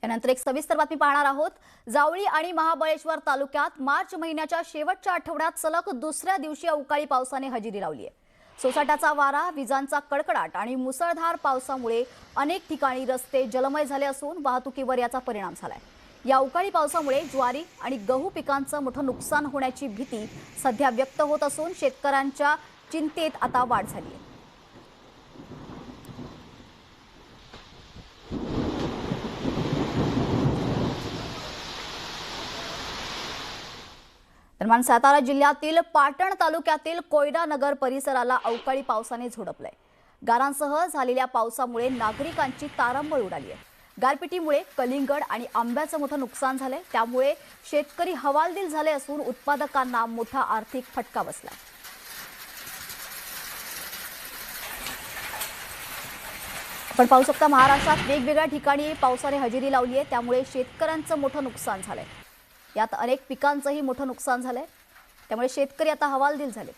यानंतर एक सविस्तर बातमी पाहणार आहोत। जावळी आणि महाबळेश्वर तालुक्यात मार्च महिन्याच्या शेवटच्या आठवड्यात सलग दुसऱ्या दिवशी अवकाळी पावसाने हजेरी लावली आहे। सोसाट्याचा वारा, विजांचा कडकडाट आणि मुसळधार पावसामुळे अनेक ठिकाणी रस्ते जलमय झाले असून वाहतुकीवर याचा परिणाम झालाय। या अवकाळी पावसामुळे ज्वारी आणि गहू पिकांचं मोठं नुकसान होण्याची भीती सध्या व्यक्त होत असून शेतकऱ्यांच्या चिंतेत आता वाढ झाली आहे। दरम्यान सातारा जिल्ह्यातील पाटण तालुक्यातील कोयना नगर परिसराला अवकाळी पावसाने झोडपलंय। गारांसह झालेल्या पावसामुळे नागरिकांची तारांबळ उडाली आहे। गारपिटीमुळे कलिंगड आणि आंब्याचं मोठं नुकसान झालंय, त्यामुळे शेतकरी हवालदिल झाले असून उत्पादकांना मोठा आर्थिक फटका बसलाय। आपण पाहू शकता महाराष्ट्रात वेगवेगळ्या ठिकाणी पावसाने हजेरी लावली आहे, त्यामुळे शेतकऱ्यांचं मोठं नुकसान झालंय। यात अनेक पिकांचंही मोठं नुकसान झालंय, त्यामुळे शेतकरी आता हवालदिल झाले।